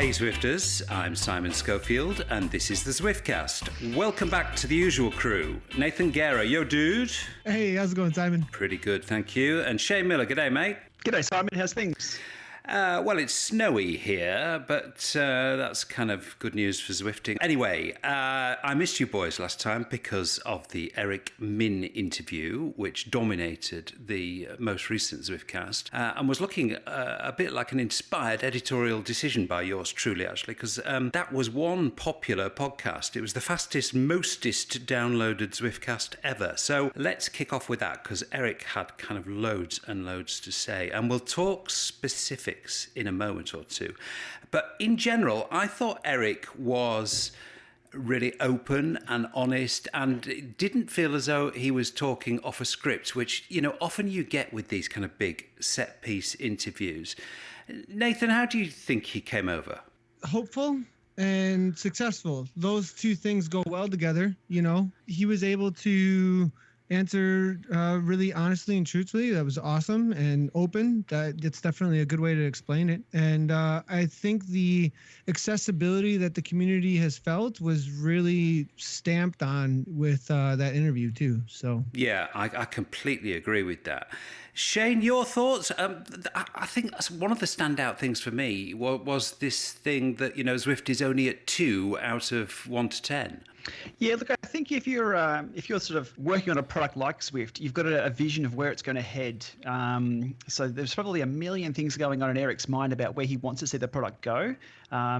Hey Zwifters, I'm Simon Schofield and this is the Zwiftcast. Welcome back to the usual crew. Nathan Guerra, yo dude. Hey, how's it going, Simon? Pretty good, thank you. And Shane Miller, g'day mate. G'day Simon, how's things? Well, it's snowy here, but that's kind of good news for Zwifting. Anyway, I missed you boys last time because of the Eric Min interview, which dominated the most recent Zwiftcast, and was looking a bit like an inspired editorial decision by yours truly, actually, because that was one popular podcast. It was the fastest, mostest downloaded Zwiftcast ever. So let's kick off with that, because Eric had kind of loads and loads to say, and we'll talk specifics in a moment or two. But in general, I thought Eric was really open and honest, and it didn't feel as though he was talking off a script, which, you know, often you get with these kind of big set piece interviews. Nathan, how do you think he came over? Hopeful and successful. Those two things go well together. You know, he was able to answer really honestly and truthfully. That was awesome and open. That's definitely a good way to explain it. And I think the accessibility that the community has felt was really stamped on with that interview too. So yeah, I completely agree with that. Shane, your thoughts? I think one of the standout things for me was this thing that, you know, Zwift is only at 2 out of 1 to 10. Yeah, look, I think if you're sort of working on a product like Zwift, you've got a vision of where it's going to head. So there's probably a million things going on in Eric's mind about where he wants to see the product go.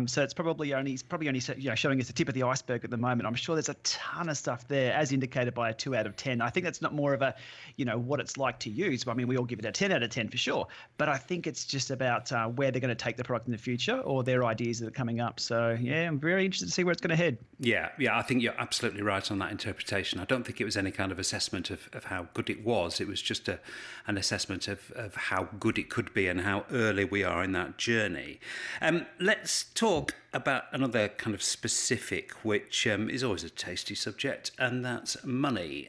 So it's probably only showing us the tip of the iceberg at the moment. I'm sure there's a ton of stuff there, as indicated by a 2 out of 10. I think that's not more of a, you know, what it's like to use. I mean, we all give it a 10 out of 10 for sure. But I think it's just about where they're going to take the product in the future, or their ideas that are coming up. So yeah, I'm very interested to see where it's going to head. Yeah, I think you're absolutely right on that interpretation. I don't think it was any kind of assessment of how good it was. It was just an assessment of how good it could be and how early we are in that journey. Let's talk about another kind of specific, which is always a tasty subject, and that's money.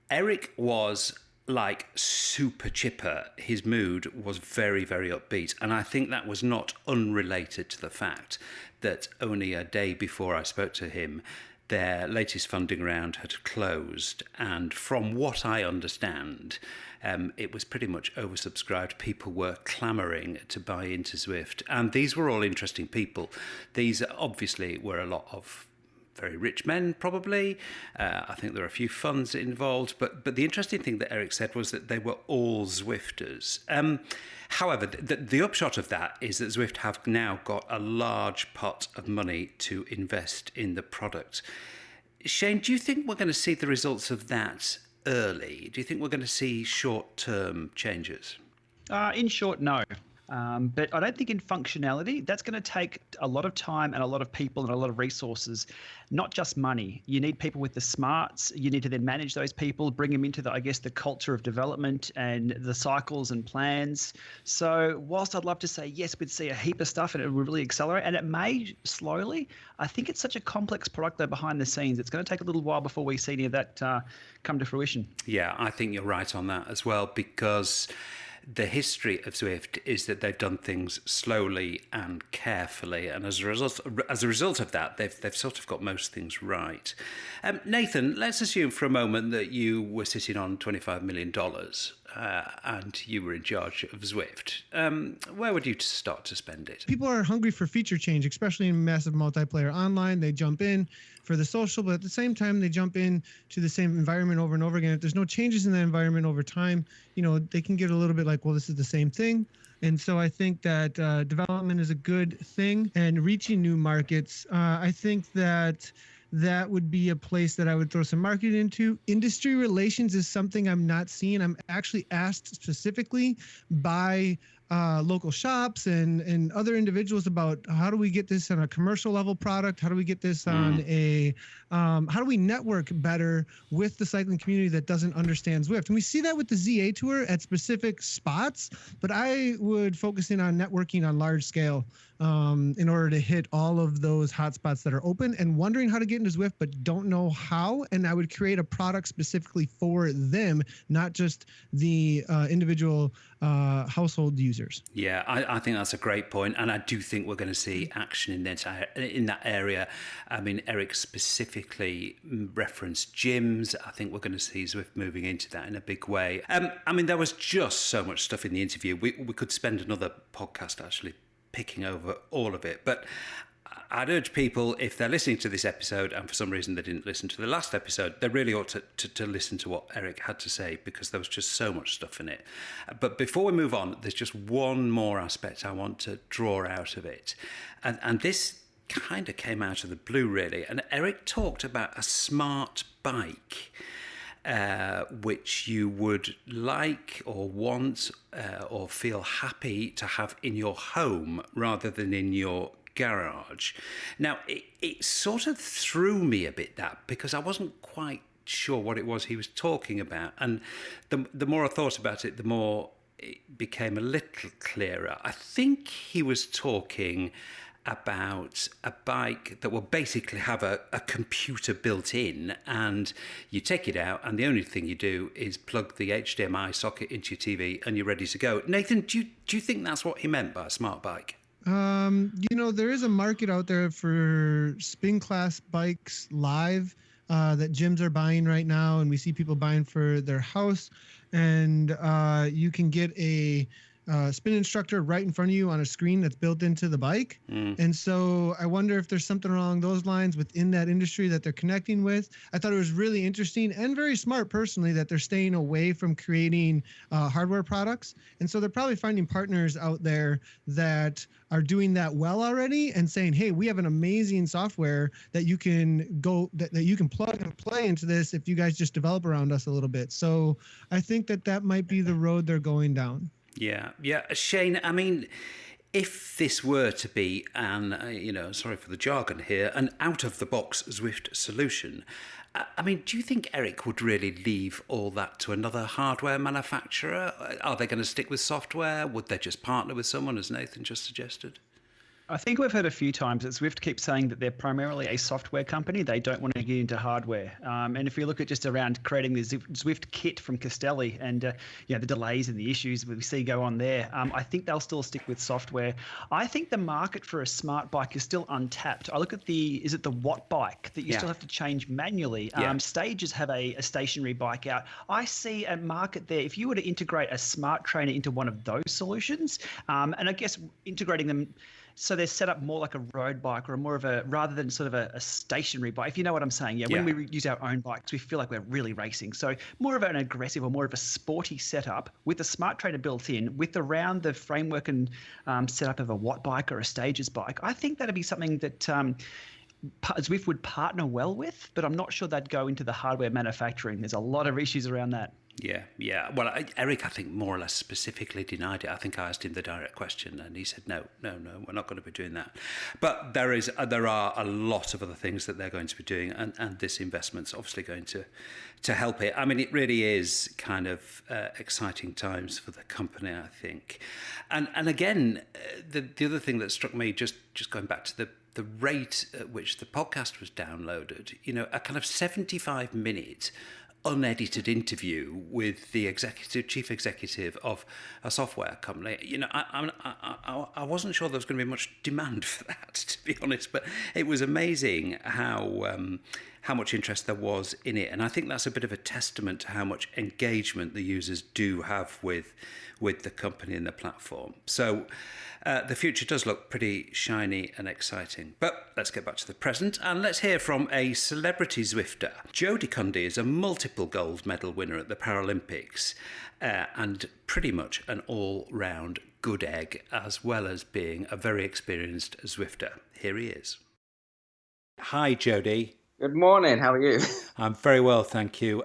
Eric was like super chipper. His mood was very, very upbeat. And I think that was not unrelated to the fact that only a day before I spoke to him, their latest funding round had closed. And from what I understand, it was pretty much oversubscribed. People were clamoring to buy into Zwift. And these were all interesting people. These obviously were a lot of very rich men, probably. I think there are a few funds involved. But the interesting thing that Eric said was that they were all Zwifters. However, the upshot of that is that Zwift have now got a large pot of money to invest in the product. Shane, do you think we're going to see the results of that early? Do you think we're going to see short-term changes? In short, no. But I don't think in functionality, that's going to take a lot of time and a lot of people and a lot of resources, not just money. You need people with the smarts. You need to then manage those people, bring them into the culture of development and the cycles and plans. So whilst I'd love to say, yes, we'd see a heap of stuff and it will really accelerate, and it may slowly, I think it's such a complex product though behind the scenes. It's going to take a little while before we see any of that come to fruition. Yeah, I think you're right on that as well, because the history of Zwift is that they've done things slowly and carefully, and as a result of that, they've sort of got most things right. Nathan, let's assume for a moment that you were sitting on $25 million and you were in charge of Zwift. Where would you start to spend it? People are hungry for feature change, especially in massive multiplayer online. They jump in for the social, but at the same time, they jump in to the same environment over and over again. If there's no changes in that environment over time, you know, they can get a little bit like, well, this is the same thing. And so I think that development is a good thing, and reaching new markets. I think that would be a place that I would throw some marketing into. Industry relations is something I'm not seeing. I'm actually asked specifically by local shops and other individuals about how do we get this on a commercial level product? How do we get this on a, how do we network better with the cycling community that doesn't understand Zwift? And we see that with the ZA Tour at specific spots, but I would focus in on networking on large scale in order to hit all of those hotspots that are open, and wondering how to get into Zwift, but don't know how. And I would create a product specifically for them, not just the individual household users. Yeah, I think that's a great point, and I do think we're going to see action in that area. I mean, Eric specifically referenced gyms. I think we're going to see Zwift moving into that in a big way. I mean, there was just so much stuff in the interview. We could spend another podcast actually picking over all of it, but I'd urge people, if they're listening to this episode and for some reason they didn't listen to the last episode, they really ought to listen to what Eric had to say, because there was just so much stuff in it. But before we move on, there's just one more aspect I want to draw out of it. And this kind of came out of the blue, really. And Eric talked about a smart bike, which you would like or want or feel happy to have in your home rather than in your garage. Now, it sort of threw me a bit, that, because I wasn't quite sure what it was he was talking about. And the more I thought about it, the more it became a little clearer. I think he was talking about a bike that will basically have a computer built in, and you take it out and the only thing you do is plug the HDMI socket into your TV and you're ready to go. Nathan, do you think that's what he meant by a smart bike? There is a market out there for spin class bikes live that gyms are buying right now, and we see people buying for their house, and you can get a spin instructor right in front of you on a screen that's built into the bike. And so I wonder if there's something along those lines within that industry that they're connecting with. I thought it was really interesting and very smart, personally, that they're staying away from creating hardware products. And so they're probably finding partners out there that are doing that well already and saying, hey, we have an amazing software that you can that you can plug and play into this if you guys just develop around us a little bit. So I think that might be the road they're going down. Yeah. Shane, I mean, if this were to be sorry for the jargon here, an out-of-the-box Zwift solution, I mean, do you think Eric would really leave all that to another hardware manufacturer? Are they going to stick with software? Would they just partner with someone, as Nathan just suggested? I think we've heard a few times that Zwift keeps saying that they're primarily a software company. They don't want to get into hardware. And if you look at just around creating the Zwift kit from Castelli and the delays and the issues we see go on there, I think they'll still stick with software. I think the market for a smart bike is still untapped. I look at is it the Watt bike that you still have to change manually? Stages have a stationary bike out. I see a market there. If you were to integrate a smart trainer into one of those solutions, and I guess integrating them so they're set up more like a road bike or rather than sort of a stationary bike, if you know what I'm saying. When we use our own bikes, we feel like we're really racing. So more of an aggressive or more of a sporty setup with a smart trainer built in, with around the framework and setup of a Watt bike or a Stages bike. I think that'd be something that Zwift would partner well with, but I'm not sure they'd go into the hardware manufacturing. There's a lot of issues around that. Yeah. Well, Eric, I think more or less specifically denied it. I think I asked him the direct question, and he said, no, we're not going to be doing that. But there are a lot of other things that they're going to be doing, and this investment's obviously going to help it. I mean, it really is kind of exciting times for the company, I think. And again, the other thing that struck me, just going back to the rate at which the podcast was downloaded, a kind of 75-minute unedited interview with the chief executive of a software company. I wasn't sure there was going to be much demand for that, to be honest, but it was amazing how much interest there was in it. And I think that's a bit of a testament to how much engagement the users do have with the company and the platform. So the future does look pretty shiny and exciting. But let's get back to the present, and let's hear from a celebrity Zwifter. Jodie Cundy is a multiple gold medal winner at the Paralympics and pretty much an all-round good egg, as well as being a very experienced Zwifter. Here he is. Hi, Jodie. Good morning. How are you? I'm very well, thank you.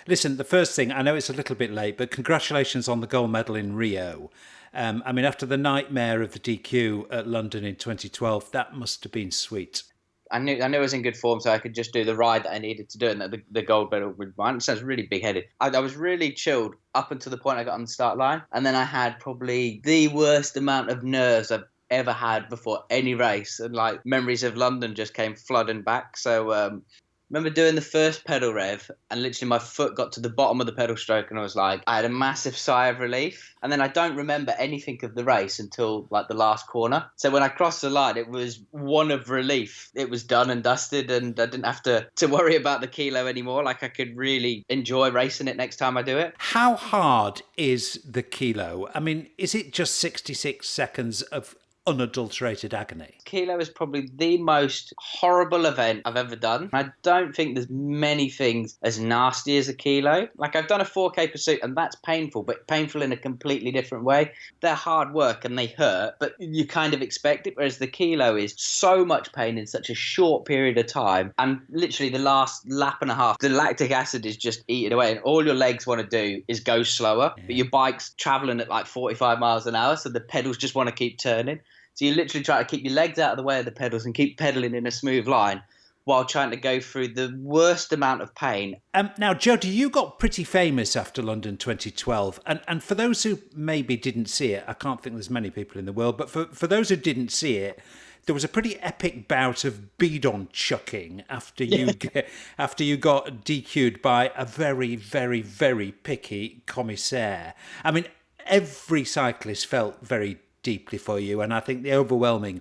Listen, the first thing, I know it's a little bit late, but congratulations on the gold medal in Rio. I mean, after the nightmare of the DQ at London in 2012, that must have been sweet. I knew I was in good form, so I could just do the ride that I needed to do, and the gold medal with mine. It sounds really big-headed. I was really chilled up until the point I got on the start line, and then I had probably the worst amount of nerves I've ever had before any race, and like memories of London just came flooding back. So remember doing the first pedal rev, and literally my foot got to the bottom of the pedal stroke, and I had a massive sigh of relief. And then I don't remember anything of the race until like the last corner. So when I crossed the line, it was one of relief. It was done and dusted, and I didn't have to worry about the kilo anymore. Like I could really enjoy racing it next time I do it. How hard is the kilo? I mean, is it just 66 seconds of unadulterated agony? Kilo is probably the most horrible event I've ever done. I don't think there's many things as nasty as a kilo. Like I've done a 4K pursuit, and that's painful, but painful in a completely different way. They're hard work and they hurt, but you kind of expect it, whereas the kilo is so much pain in such a short period of time. And literally the last lap and a half, the lactic acid is just eating away, and all your legs want to do is go slower, but your bike's traveling at like 45 miles an hour, so the pedals just want to keep turning. So you literally try to keep your legs out of the way of the pedals and keep pedaling in a smooth line while trying to go through the worst amount of pain. Now, Jody, you got pretty famous after London 2012. And for those who maybe didn't see it, I can't think there's many people in the world, but for those who didn't see it, there was a pretty epic bout of bidon chucking after you got DQ'd by a very, very, very picky commissaire. I mean, every cyclist felt very deeply for you, and I think the overwhelming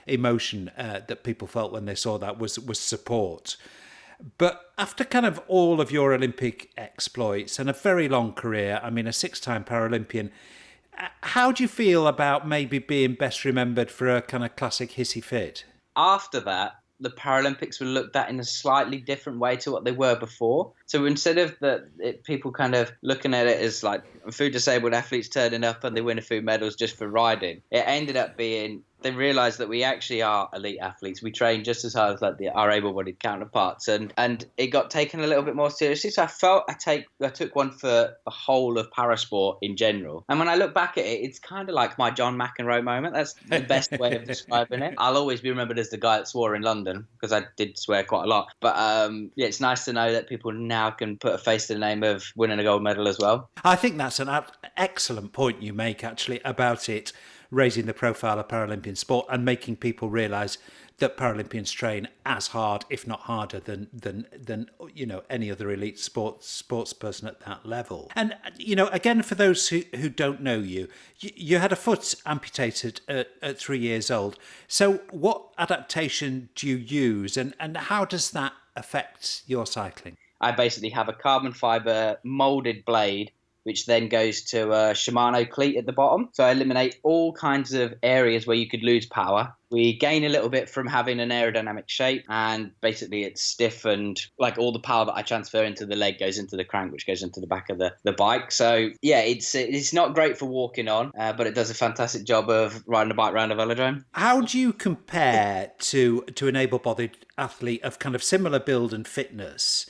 emotion that people felt when they saw that was support. But after kind of all of your Olympic exploits and a very long career, I mean a 6-time Paralympian, how do you feel about maybe being best remembered for a kind of classic hissy fit? After that, the Paralympics were looked at in a slightly different way to what they were before. So instead of people kind of looking at it as like food disabled athletes turning up and they win a few medals just for riding, it ended up being they realised that we actually are elite athletes. We train just as hard as like our able-bodied counterparts, and it got taken a little bit more seriously. So I felt I took one for the whole of parasport in general. And when I look back at it, it's kind of like my John McEnroe moment. That's the best way of describing it. I'll always be remembered as the guy that swore in London, because I did swear quite a lot. But yeah, it's nice to know that people now can put a face to the name of winning a gold medal as well. I think that's an excellent point you make, actually, about it raising the profile of Paralympian sport and making people realise that Paralympians train as hard, if not harder, than any other elite sports person at that level. And again, for those who don't know you, you had a foot amputated at 3 years old. So what adaptation do you use, and how does that affect your cycling? I basically have a carbon fibre moulded blade, which then goes to a Shimano cleat at the bottom. So I eliminate all kinds of areas where you could lose power. We gain a little bit from having an aerodynamic shape, and basically it's stiff, and like all the power that I transfer into the leg goes into the crank, which goes into the back of the bike. So yeah, it's not great for walking on, but it does a fantastic job of riding a bike around a velodrome. How do you compare to an able-bodied athlete of kind of similar build and fitness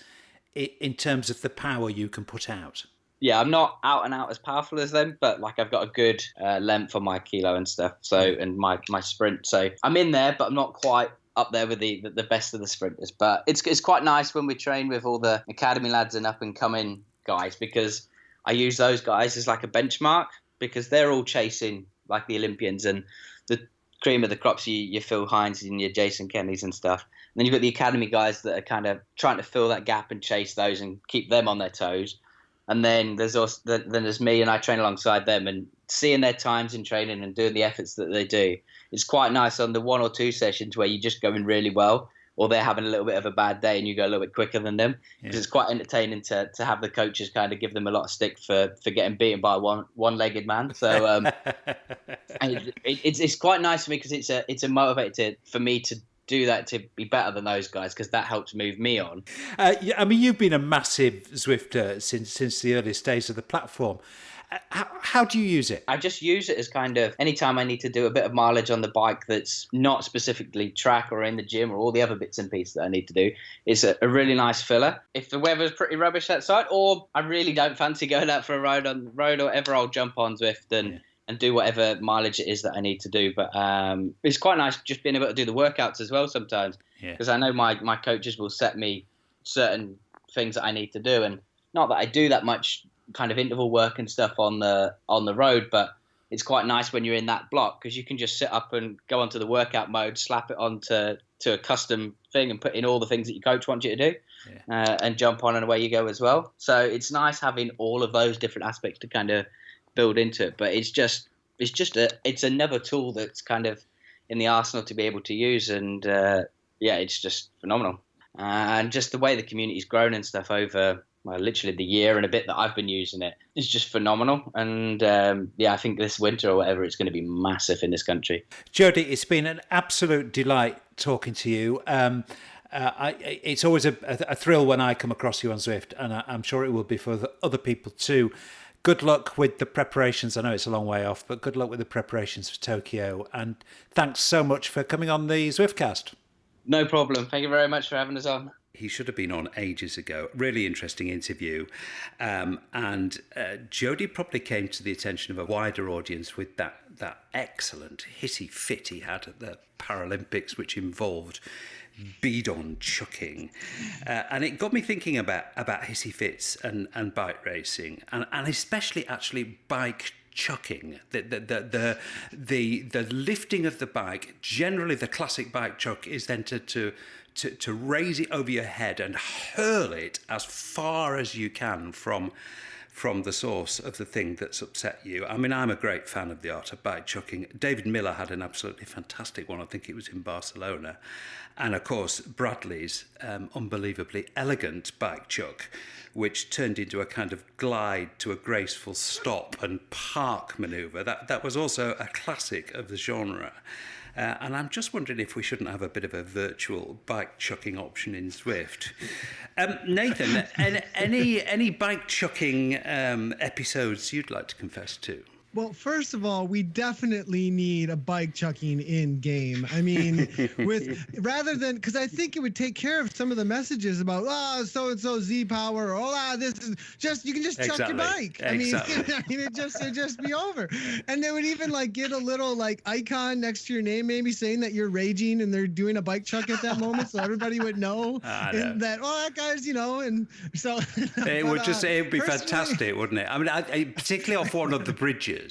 in terms of the power you can put out? Yeah, I'm not out and out as powerful as them, but like I've got a good length on my kilo and stuff. So, and my sprint. So I'm in there, but I'm not quite up there with the best of the sprinters. But it's quite nice when we train with all the academy lads and up and coming guys, because I use those guys as like a benchmark, because they're all chasing like the Olympians and the cream of the crops, your Phil Hines and your Jason Kennys and stuff. And then you've got the academy guys that are kind of trying to fill that gap and chase those and keep them on their toes. And then there's me, and I train alongside them, and seeing their times in training and doing the efforts that they do. It's quite nice on the 1 or 2 sessions where you're just going really well, or they're having a little bit of a bad day and you go a little bit quicker than them. Because it's quite entertaining to have the coaches kind of give them a lot of stick for getting beaten by a one-legged man. So it's quite nice for me, because it's a motivator for me to do that, to be better than those guys, because that helps move me on. I mean, you've been a massive Zwifter since the earliest days of the platform. How do you use it? I just use it as kind of anytime I need to do a bit of mileage on the bike that's not specifically track or in the gym or all the other bits and pieces that I need to do. It's a really nice filler. If the weather's pretty rubbish outside, or I really don't fancy going out for a ride on the road or whatever, I'll jump on Zwift and do whatever mileage it is that I need to do. But it's quite nice just being able to do the workouts as well sometimes, because I know my coaches will set me certain things that I need to do, and not that I do that much kind of interval work and stuff on the road, but it's quite nice when you're in that block because you can just sit up and go onto the workout mode, slap it onto a custom thing and put in all the things that your coach wants you to do, and jump on and away you go as well. So it's nice having all of those different aspects to kind of build into it. But it's another tool that's kind of in the arsenal to be able to use, and it's just phenomenal. And just the way the community's grown and stuff over literally the year and a bit that I've been using it is just phenomenal. And I think this winter or whatever, it's going to be massive in this country. Jody, it's been an absolute delight talking to you. It's always a thrill when I come across you on Zwift, and I'm sure it will be for other people too. Good luck with the preparations. I know it's a long way off, but good luck with the preparations for Tokyo. And thanks so much for coming on the Zwiftcast. No problem. Thank you very much for having us on. He should have been on ages ago. Really interesting interview. And Jody probably came to the attention of a wider audience with that excellent hissy fit he had at the Paralympics, which involved bidon chucking. And it got me thinking about hissy fits and bike racing, and especially actually bike chucking, the lifting of the bike. Generally, the classic bike chuck is then to raise it over your head and hurl it as far as you can from the source of the thing that's upset you. I mean, I'm a great fan of the art of bike chucking. David Miller had an absolutely fantastic one. I think it was in Barcelona. And of course, Bradley's unbelievably elegant bike chuck, which turned into a kind of glide to a graceful stop and park manoeuvre. That was also a classic of the genre. And I'm just wondering if we shouldn't have a bit of a virtual bike chucking option in Zwift. Nathan, any bike chucking episodes you'd like to confess to? Well, first of all, we definitely need a bike chucking in game. I mean, because I think it would take care of some of the messages about, so-and-so Z power, or, this is just, you can just chuck your bike. I mean, it'd just be over. And they would even get a little icon next to your name, maybe saying that you're raging and they're doing a bike chuck at that moment. So everybody would know that, that guy's, and so. It would be fantastic, wouldn't it? I mean, particularly off one of the bridges.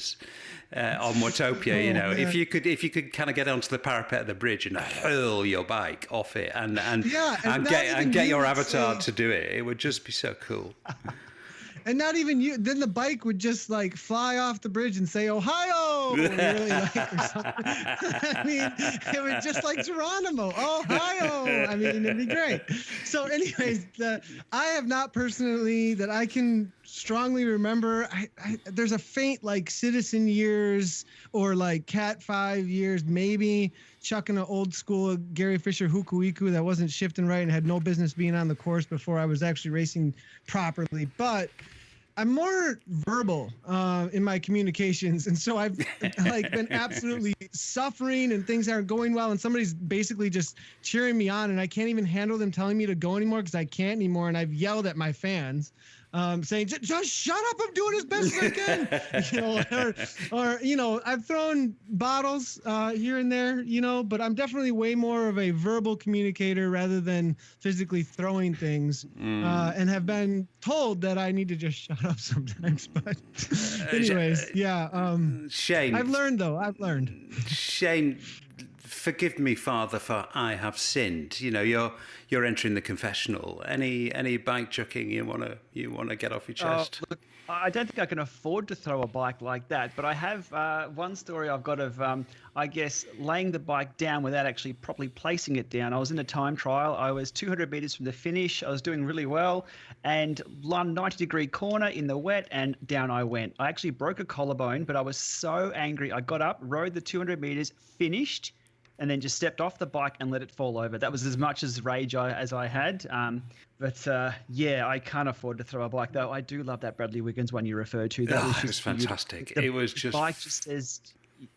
On Watopia, if you could kind of get onto the parapet of the bridge and hurl your bike off it and get your avatar to do it, it would just be so cool. And not even you. Then the bike would just fly off the bridge and say Ohio, really, or something. I mean, it was just like Geronimo, Ohio. I mean, it'd be great. So, anyways, I have not personally that I can strongly remember. There's a faint Citizen years or Cat 5 years, maybe chucking an old school Gary Fisher Hukuiku that wasn't shifting right and had no business being on the course before I was actually racing properly. But I'm more verbal in my communications, and so I've been absolutely suffering and things aren't going well, and somebody's basically just cheering me on, and I can't even handle them telling me to go anymore because I can't anymore, and I've yelled at my fans. Saying, just shut up, I'm doing as best as I can. or I've thrown bottles here and there, but I'm definitely way more of a verbal communicator rather than physically throwing things, and have been told that I need to just shut up sometimes. But anyways, Shane. I've learned. Shane, forgive me, Father, for I have sinned. You're entering the confessional. Any bike chucking you wanna get off your chest? Look, I don't think I can afford to throw a bike like that, but I have one story I've got of laying the bike down without actually properly placing it down. I was in a time trial. I was 200 meters from the finish. I was doing really well, and 90-degree corner in the wet, and down I went. I actually broke a collarbone, but I was so angry. I got up, rode the 200 meters, finished, and then just stepped off the bike and let it fall over. That was as much as rage as I had. I can't afford to throw a bike, though. I do love that Bradley Wiggins one you referred to. That was fantastic. It was just... The bike just says...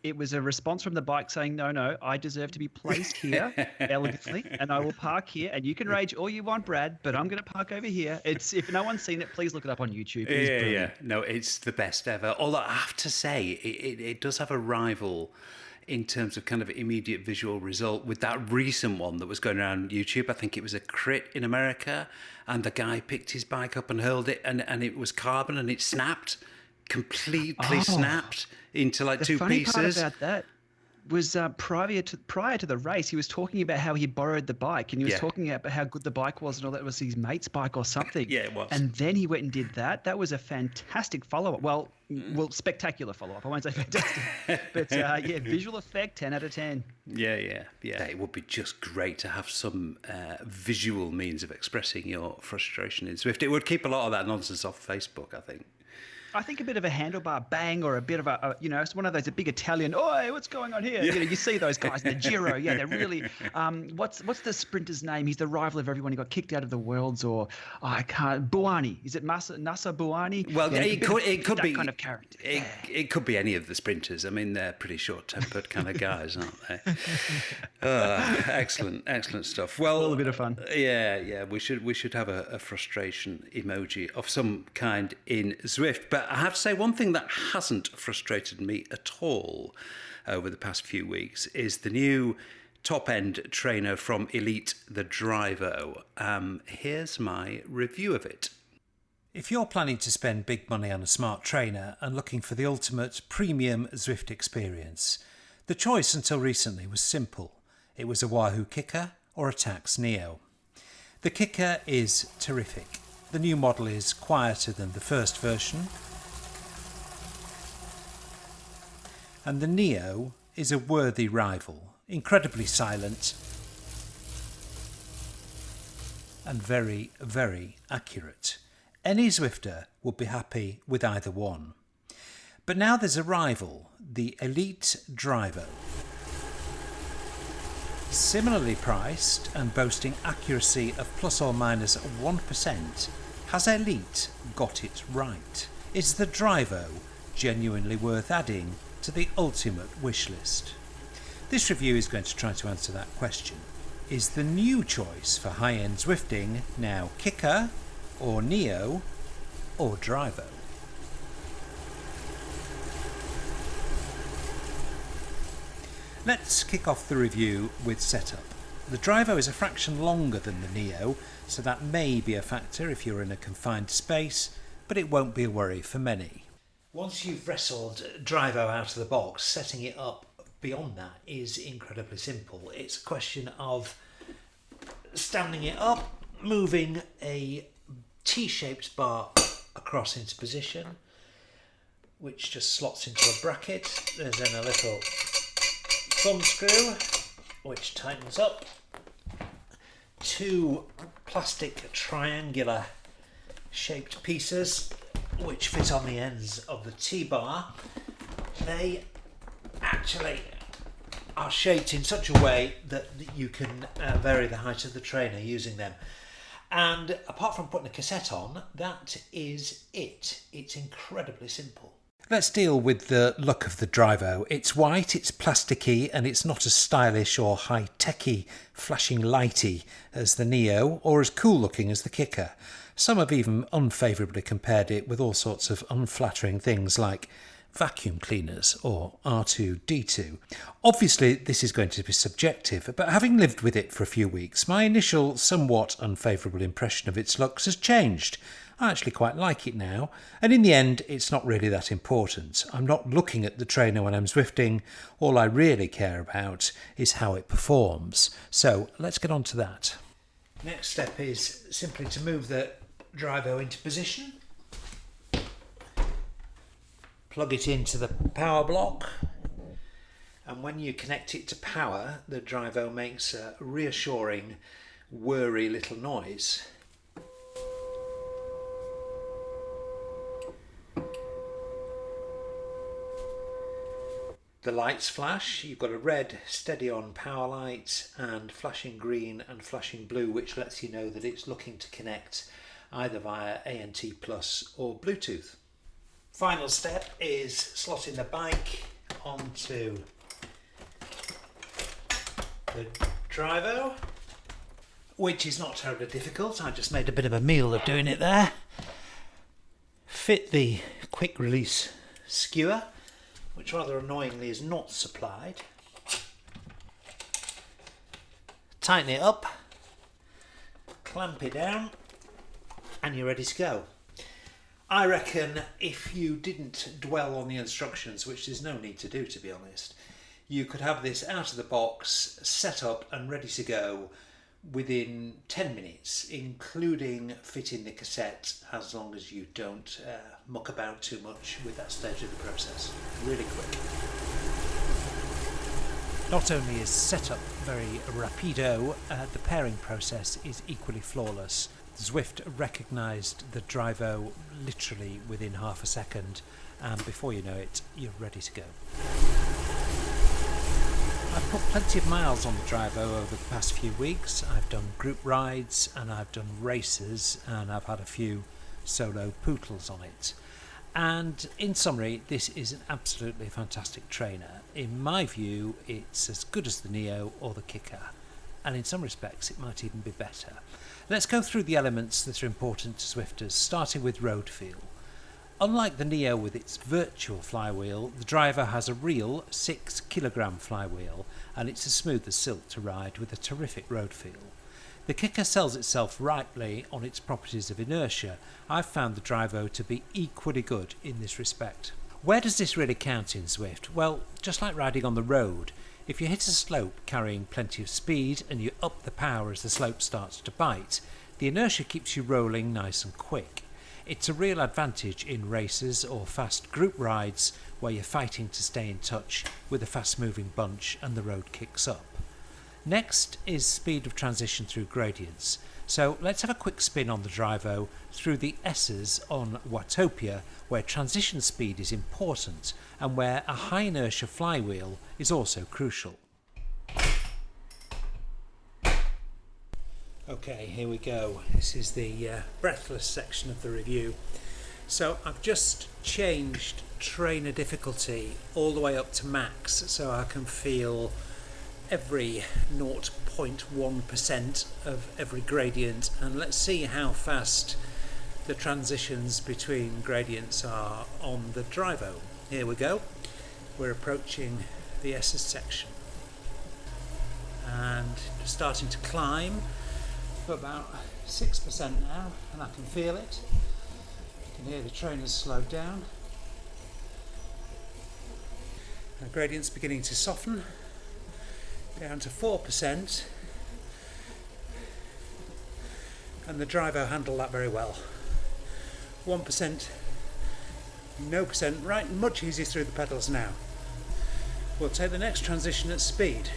It was a response from the bike saying, no, I deserve to be placed here elegantly, and I will park here, and you can rage all you want, Brad, but I'm going to park over here. If no one's seen it, please look it up on YouTube. Yeah. No, it's the best ever. Although I have to say, it does have a rival in terms of kind of immediate visual result with that recent one that was going around YouTube. I think it was a crit in America, and the guy picked his bike up and hurled it, and it was carbon and it snapped. completely snapped into like two The funny pieces. part about that was prior to the race, he was talking about how he borrowed the bike, and he was talking about how good the bike was and all that. It was his mate's bike or something. Yeah, it was. And then he went and did that. That was a fantastic follow-up. Well, spectacular follow-up. I won't say fantastic, but visual effect, 10 out of 10. Yeah. It would be just great to have some visual means of expressing your frustration in Zwift. It would keep a lot of that nonsense off Facebook, I think. I think a bit of a handlebar bang or a bit of it's one of those, a big Italian, oi, what's going on here? You see those guys in the Giro. Yeah, they're really, what's the sprinter's name? He's the rival of everyone. He got kicked out of the Worlds, or I can't, Buani. Is it Nasa Buani? Well, it could be that kind of character. It could be any of the sprinters. I mean, they're pretty short-tempered kind of guys, aren't they? Excellent stuff. Well, a bit of fun. Yeah. We should have a frustration emoji of some kind in Zwift. But I have to say, one thing that hasn't frustrated me at all over the past few weeks is the new top-end trainer from Elite, the Drivo. Here's my review of it. If you're planning to spend big money on a smart trainer and looking for the ultimate premium Zwift experience, the choice until recently was simple. It was a Wahoo Kicker or a Tacx Neo. The Kicker is terrific. The new model is quieter than the first version, and the Neo is a worthy rival, incredibly silent and very, very accurate. Any Zwifter would be happy with either one. But now there's a rival, the Elite Drivo. Similarly priced and boasting accuracy of plus or minus 1%, has Elite got it right? Is the Drivo genuinely worth adding to the ultimate wish list? This review is going to try to answer that question. Is the new choice for high-end Zwifting now Kicker or Neo or Drivo? Let's kick off the review with setup. The Drivo is a fraction longer than the Neo, so that may be a factor if you're in a confined space, but it won't be a worry for many. Once you've wrestled Drivo out of the box, setting it up beyond that is incredibly simple. It's a question of standing it up, moving a T-shaped bar across into position, which just slots into a bracket. There's then a little thumb screw, which tightens up. Two plastic triangular shaped pieces which fit on the ends of the T-bar. They actually are shaped in such a way that you can vary the height of the trainer using them. And apart from putting a cassette on, that is it. It's incredibly simple. Let's deal with the look of the Drivo. It's white, it's plasticky, and it's not as stylish or high-techy, flashing lighty as the Neo, or as cool-looking as the Kicker. Some have even unfavourably compared it with all sorts of unflattering things like vacuum cleaners or R2-D2. Obviously, this is going to be subjective, but having lived with it for a few weeks, my initial somewhat unfavourable impression of its looks has changed. I actually quite like it now, and in the end, it's not really that important. I'm not looking at the trainer when I'm Zwifting. All I really care about is how it performs. So let's get on to that. Next step is simply to move the Drivo into position. Plug it into the power block, and when you connect it to power, the Drivo makes a reassuring, whirry little noise. The lights flash. You've got a red steady-on power light and flashing green and flashing blue, which lets you know that it's looking to connect either via ANT Plus or Bluetooth. Final step is slotting the bike onto the Drivo, which is not terribly difficult. I just made a bit of a meal of doing it there. Fit the quick release skewer, which rather annoyingly is not supplied. Tighten it up, clamp it down, and you're ready to go. I reckon if you didn't dwell on the instructions, which there's no need to do, to be honest, you could have this out of the box, set up and ready to go within 10 minutes, including fitting the cassette, as long as you don't muck about too much with that stage of the process. Really quick. Not only is setup very rapido, the pairing process is equally flawless. Zwift recognised the Drivo literally within half a second, and before you know it, you're ready to go. I've put plenty of miles on the Drivo over the past few weeks. I've done group rides and I've done races, and I've had a few solo poodles on it. And in summary, this is an absolutely fantastic trainer. In my view, it's as good as the Neo or the Kicker, and in some respects it might even be better. Let's go through the elements that are important to Zwifters, starting with road feel. Unlike the Neo with its virtual flywheel, the Drivo has a real 6 kilogram flywheel, and it's as smooth as silk to ride with a terrific road feel. The Kicker sells itself rightly on its properties of inertia. I've found the Drivo to be equally good in this respect. Where does this really count in Zwift? Well, just like riding on the road, if you hit a slope carrying plenty of speed and you up the power as the slope starts to bite, the inertia keeps you rolling nice and quick. It's a real advantage in races or fast group rides where you're fighting to stay in touch with a fast moving bunch and the road kicks up. Next is speed of transition through gradients. So let's have a quick spin on the Drivo through the S's on Watopia, where transition speed is important and where a high inertia flywheel is also crucial. Okay, here we go. This is the breathless section of the review. So I've just changed trainer difficulty all the way up to max, so I can feel every 0.1% of every gradient, and let's see how fast the transitions between gradients are on the Drivo. Here we go. We're approaching the S's section and starting to climb. About 6% now, and I can feel it. You can hear the trainers slowed down. The gradient's beginning to soften, down to 4%, and the Drivo handled that very well. 1%, no percent, right, much easier through the pedals now. We'll take the next transition at speed.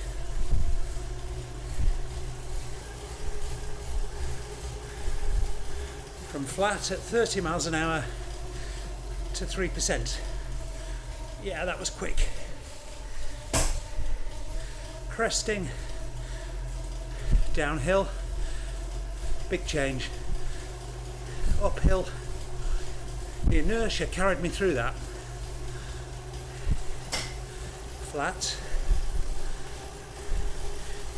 From flat at 30 miles an hour to 3%. Yeah, that was quick. Cresting, downhill, big change. Uphill, the inertia carried me through that. Flat,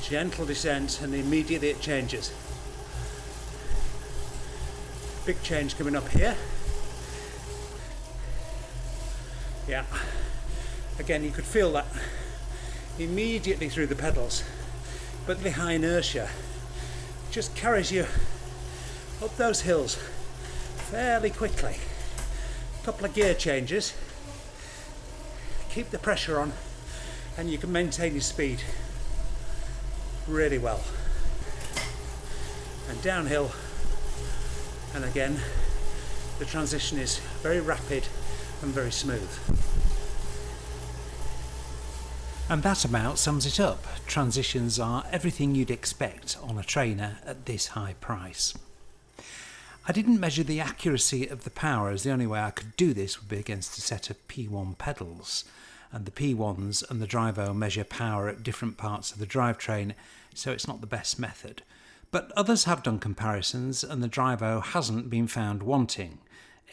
gentle descent, and immediately it changes. Big change coming up here. Yeah, again you could feel that immediately through the pedals, but the high inertia just carries you up those hills fairly quickly. A couple of gear changes, keep the pressure on, and you can maintain your speed really well. And downhill, and again the transition is very rapid and very smooth. And that about sums it up. Transitions are everything you'd expect on a trainer at this high price. I didn't measure the accuracy of the power, as the only way I could do this would be against a set of P1 pedals, and the P1s and the Drivo measure power at different parts of the drivetrain, so it's not the best method. But others have done comparisons, and the Drivo hasn't been found wanting.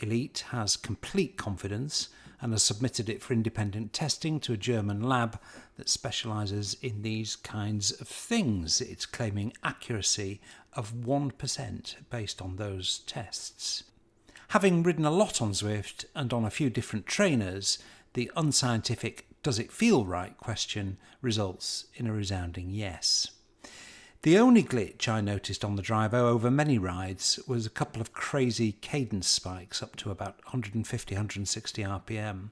Elite has complete confidence and has submitted it for independent testing to a German lab that specialises in these kinds of things. It's claiming accuracy of 1% based on those tests. Having ridden a lot on Zwift and on a few different trainers, the unscientific "does it feel right" question results in a resounding yes. The only glitch I noticed on the Drivo over many rides was a couple of crazy cadence spikes up to about 150, 160 RPM.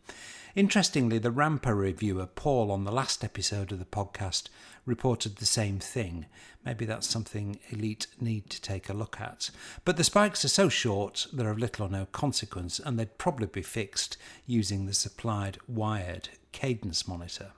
Interestingly, the Ramper reviewer Paul on the last episode of the podcast reported the same thing. Maybe that's something Elite need to take a look at. But the spikes are so short they're of little or no consequence, and they'd probably be fixed using the supplied wired cadence monitor.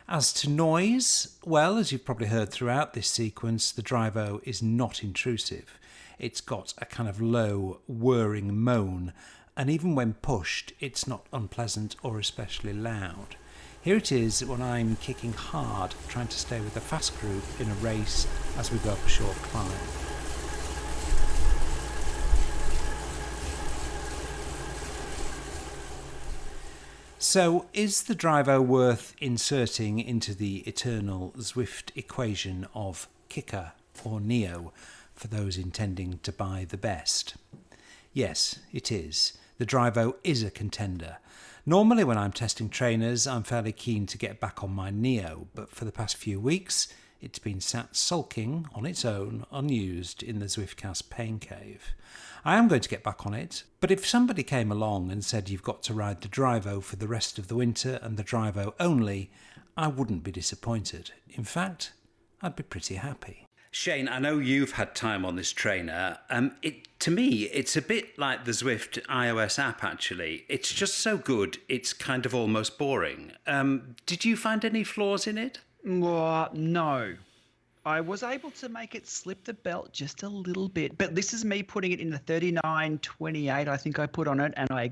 As to noise, well, as you've probably heard throughout this sequence, the Drivo is not intrusive. It's got a kind of low, whirring moan, and even when pushed, it's not unpleasant or especially loud. Here it is when I'm kicking hard, trying to stay with a fast group in a race as we go up a short climb. So, is the Drivo worth inserting into the eternal Zwift equation of kicker or neo for those intending to buy the best? Yes, it is. The Drivo is a contender. Normally when I'm testing trainers, I'm fairly keen to get back on my neo, but for the past few weeks, it's been sat sulking on its own, unused in the Zwiftcast pain cave. I am going to get back on it, but if somebody came along and said you've got to ride the Drivo for the rest of the winter and the Drivo only, I wouldn't be disappointed. In fact, I'd be pretty happy. Shane, I know you've had time on this trainer. To me, it's a bit like the Zwift iOS app, actually. It's just so good, it's kind of almost boring. Did you find any flaws in it? No. I was able to make it slip the belt just a little bit, but this is me putting it in the 39.28. I think I put on it, and I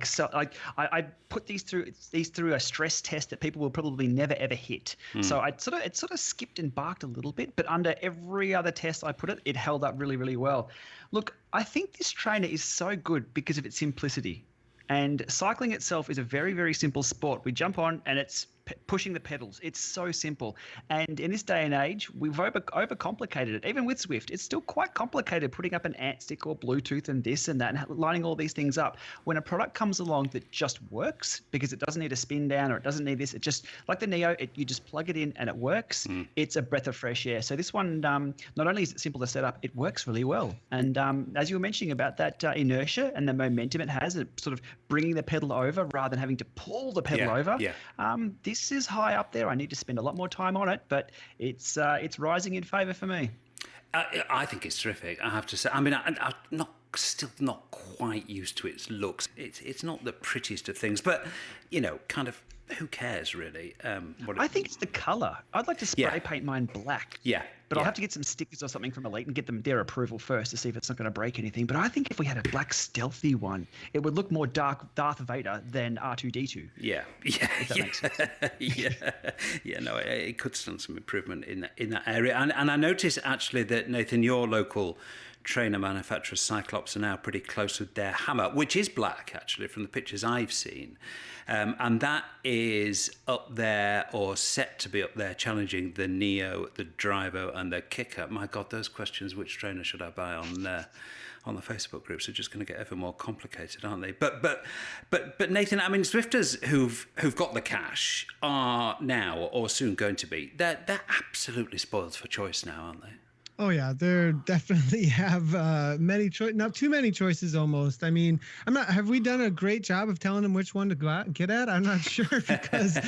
put these through a stress test that people will probably never ever hit. So it sort of skipped and barked a little bit, but under every other test I put it held up really, really well. Look, I think this trainer is so good because of its simplicity. And cycling itself is a very, very simple sport. We jump on and it's pushing the pedals. It's so simple. And in this day and age, we've overcomplicated it. Even with Zwift, it's still quite complicated putting up an ant stick or Bluetooth and this and that and lining all these things up. When a product comes along that just works because it doesn't need a spin down or it doesn't need this, it just, like the Neo, you just plug it in and it works. It's a breath of fresh air. So this one, not only is it simple to set up, it works really well. And as you were mentioning about that inertia and the momentum it has, it sort of bringing the pedal over rather than having to pull the pedal over. This is high up there. I need to spend a lot more time on it, but it's rising in favour for me. I think it's terrific, I have to say. I mean, I'm still not quite used to its looks. It's not the prettiest of things, but, kind of, who cares, really? I think it's the colour. I'd like to spray paint mine black. But I'll have to get some stickers or something from Elite and get them their approval first to see if it's not going to break anything. But I think if we had a black stealthy one, it would look more dark Darth Vader than R2-D2. If that makes sense. No, it could stand some improvement in that area. And I noticed actually that, Nathan, your local trainer manufacturer Cyclops are now pretty close with their hammer, which is black actually from the pictures I've seen, and that is up there or set to be up there challenging the Neo, the Drivo and the Kicker. My God, those questions, which trainer should I buy on the Facebook groups, are just going to get ever more complicated, aren't they? But Nathan, I mean, Zwifters who've got the cash are now or soon going to be, they're absolutely spoiled for choice now, aren't they? Oh yeah, they definitely have many not too many choices almost. I mean, have we done a great job of telling them which one to go out and get at? I'm not sure because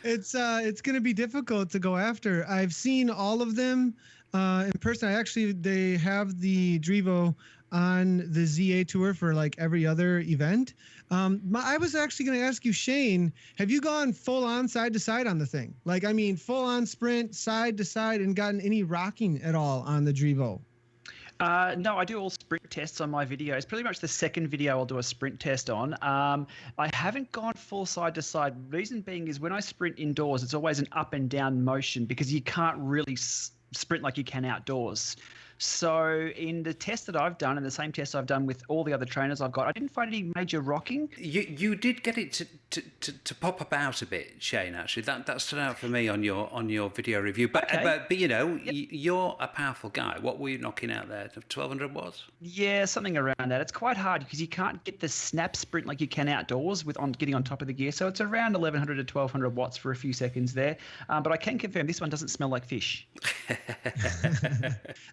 it's going to be difficult to go after. I've seen all of them in person. They have the Drivo on the ZA tour for like every other event. I was actually going to ask you, Shane, have you gone full on side to side on the thing? Like, I mean, full on sprint side to side and gotten any rocking at all on the Drivo? No, I do all sprint tests on my videos. Pretty much the second video I'll do a sprint test on. I haven't gone full side to side. Reason being is when I sprint indoors, it's always an up and down motion because you can't really sprint like you can outdoors. So in the test that I've done and the same test I've done with all the other trainers I've got, I didn't find any major rocking. You did get it to pop about a bit, Shane, actually. That stood out for me on your video review. But you're a powerful guy. What were you knocking out there? 1,200 watts? Yeah, something around that. It's quite hard because you can't get the snap sprint like you can outdoors getting on top of the gear. So it's around 1,100 to 1,200 watts for a few seconds there. But I can confirm this one doesn't smell like fish.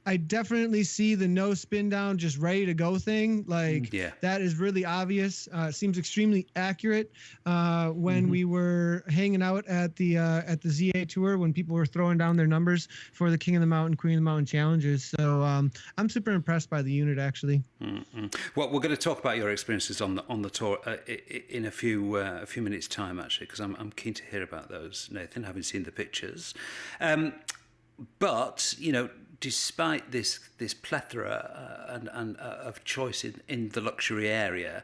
I definitely see the no spin down, just ready to go thing. Like that is really obvious. Seems extremely accurate. When we were hanging out at the ZA tour, when people were throwing down their numbers for the King of the Mountain, Queen of the Mountain challenges. So I'm super impressed by the unit, actually. Well, we're going to talk about your experiences on the tour in a few minutes' time, actually, because I'm keen to hear about those, Nathan, having seen the pictures. But despite this plethora and of choice in the luxury area,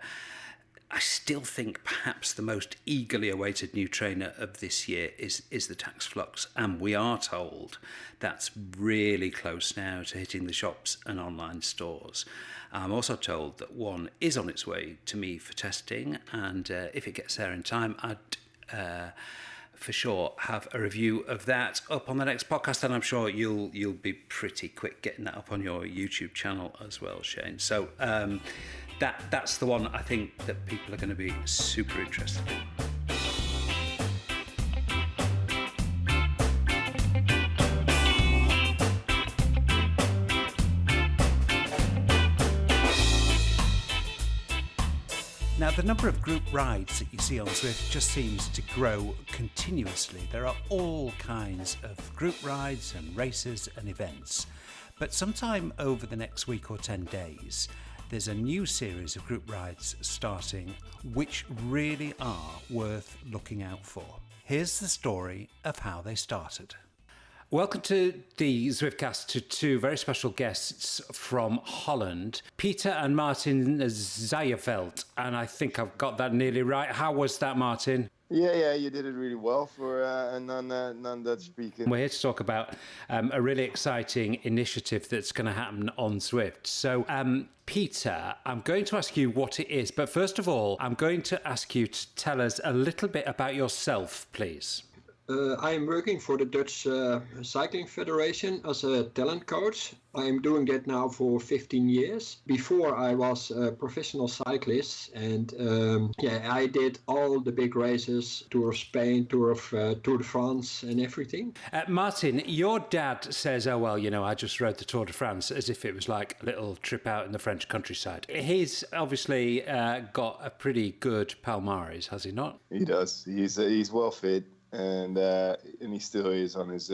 I still think perhaps the most eagerly awaited new trainer of this year is the Tax Flux, and we are told that's really close now to hitting the shops and online stores. I'm also told that one is on its way to me for testing, and if it gets there in time, I'd for sure have a review of that up on the next podcast, and I'm sure you'll be pretty quick getting that up on your YouTube channel as well, Shane. So that's the one I think that people are going to be super interested in. Now, the number of group rides that you see on Zwift just seems to grow continuously. There are all kinds of group rides and races and events. But sometime over the next week or 10 days, there's a new series of group rides starting, which really are worth looking out for. Here's the story of how they started. Welcome to the Zwiftcast to two very special guests from Holland, Peter and Martin Zayeveld. And I think I've got that nearly right. How was that, Martin? Yeah, you did it really well for a non-Dutch speaking. We're here to talk about a really exciting initiative that's going to happen on Zwift. So, Peter, I'm going to ask you what it is. But first of all, I'm going to ask you to tell us a little bit about yourself, please. I am working for the Dutch Cycling Federation as a talent coach. I am doing that now for 15 years. Before I was a professional cyclist, and I did all the big races, Tour of Spain, Tour de France and everything. Martin, your dad says, oh, well, I just rode the Tour de France as if it was like a little trip out in the French countryside. He's obviously got a pretty good palmares, has he not? He does. He's well fit. And he still is on his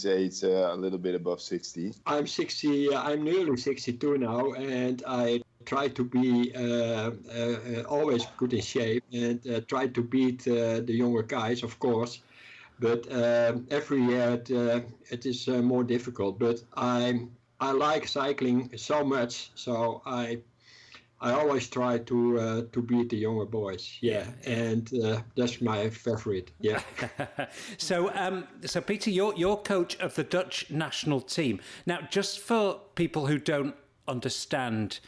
age, a little bit above 60. I'm 60. I'm nearly 62 now, and I try to be always good in shape and try to beat the younger guys, of course. But every year it is more difficult. But I like cycling so much, so I always try to beat the younger boys, and that's my favorite, So Peter, you're coach of the Dutch national team. Now, just for people who don't understand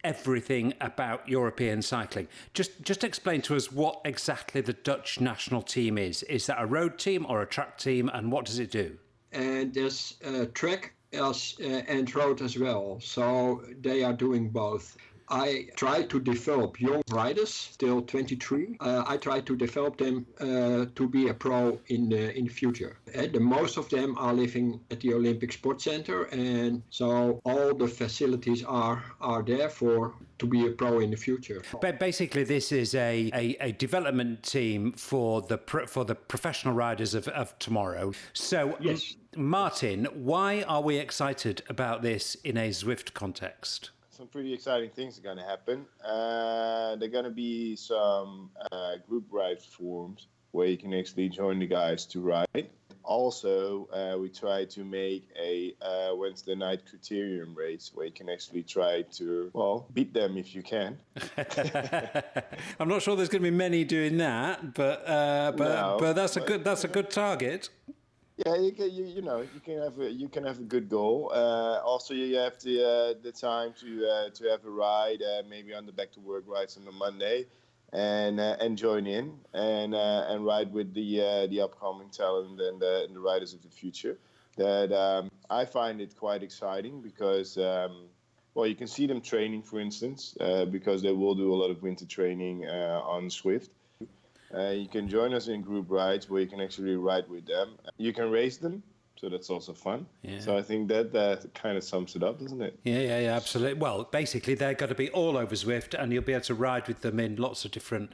everything about European cycling, just explain to us what exactly the Dutch national team is. Is that a road team or a track team, and what does it do? And there's track and road as well, so they are doing both. I try to develop young riders, till 23. I try to develop them to be a pro in the future. The most of them are living at the Olympic Sports Center, and so all the facilities are there to be a pro in the future. But basically, this is a development team for the professional riders of tomorrow. So, yes. Martin, why are we excited about this in a Zwift context? Some pretty exciting things are going to happen. There are going to be some group ride forums where you can actually join the guys to ride. Also, we try to make a Wednesday night criterium race where you can actually try to, beat them if you can. I'm not sure there's going to be many doing that, but that's a good target. Yeah, you can have a good goal. Also, you have the time to have a ride, maybe on the back to work rides on the Monday, and join in and ride with the upcoming talent and the riders of the future. That I find it quite exciting because you can see them training, for instance, because they will do a lot of winter training on Zwift. You can join us in group rides where you can actually ride with them. You can race them, So that's also fun. Yeah. So I think that kind of sums it up, doesn't it? Yeah, absolutely. Well, basically, they're going to be all over Zwift, and you'll be able to ride with them in lots of different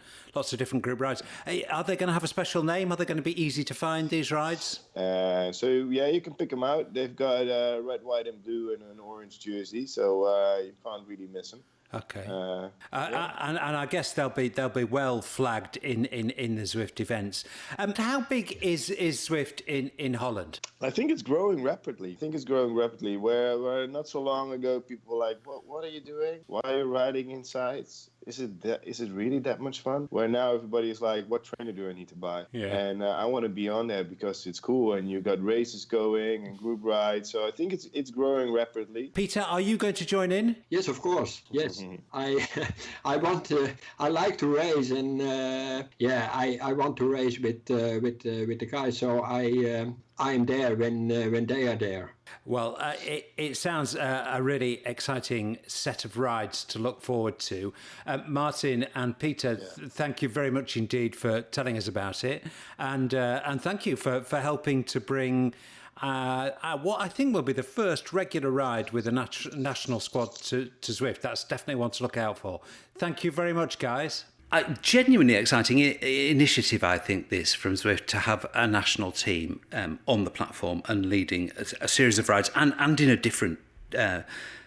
group rides. Are they going to have a special name? Are they going to be easy to find, these rides? So yeah, you can pick them out. They've got red, white, and blue, and an orange jersey, so you can't really miss them. Okay. Yeah. And I guess they'll be well flagged in the Zwift events. How big is Zwift in Holland? I think it's growing rapidly. Where not so long ago, people were like, what are you doing? Why are you riding inside? Is it really that much fun? Where now everybody's like, what trainer do I need to buy? Yeah. And I want to be on there because it's cool, and you've got races going and group rides. So I think it's growing rapidly. Peter, are you going to join in? Yes, of course. Yes, I like to race, and I want to race with the guys. So I'm there when they are there. Well, it sounds a really exciting set of rides to look forward to. Martin and Peter, thank you very much indeed for telling us about it, and thank you for helping to bring what I think will be the first regular ride with a national squad to Zwift. That's definitely one to look out for. Thank you very much, guys. A genuinely exciting initiative, I think, this from Zwift, to have a national team on the platform and leading a series of rides and in a different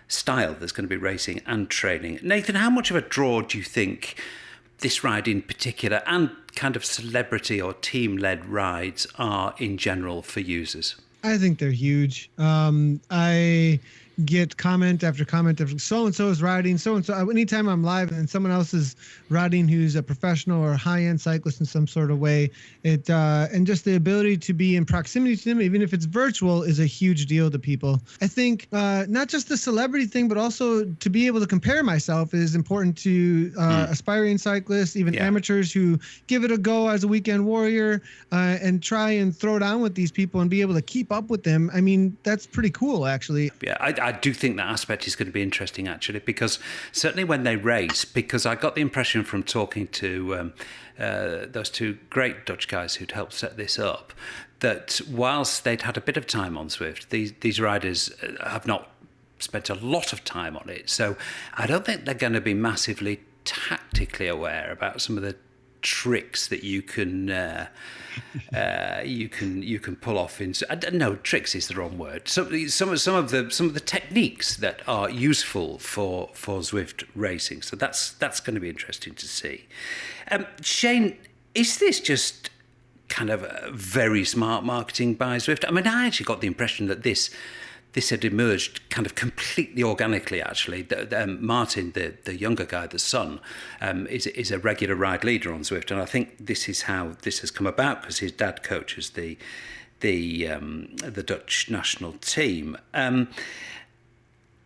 style. There's going to be racing and training. Nathan, how much of a draw do you think this ride in particular and kind of celebrity or team-led rides are in general for users? I think they're huge. I get comment after comment after so-and-so is riding, so-and-so. Anytime I'm live and someone else is riding who's a professional or high-end cyclist in some sort of way, and just the ability to be in proximity to them, even if it's virtual, is a huge deal to people. I think not just the celebrity thing, but also to be able to compare myself is important to aspiring cyclists, even amateurs who give it a go as a weekend warrior and try and throw down with these people and be able to keep up with them. I mean, that's pretty cool, actually. Yeah, I do think that aspect is going to be interesting, actually, because certainly when they race, because I got the impression from talking to those two great Dutch guys who'd helped set this up, that whilst they'd had a bit of time on Zwift, these riders have not spent a lot of time on it. So I don't think they're going to be massively tactically aware about some of the tricks that you can pull off in. No, tricks is the wrong word. Some of the techniques that are useful for Zwift racing. So that's going to be interesting to see. Shane, is this just kind of very smart marketing by Zwift? I mean, I actually got the impression that this had emerged kind of completely organically, actually. Martin, the younger guy, the son, is a regular ride leader on Zwift, and I think this is how this has come about, because his dad coaches the Dutch national team.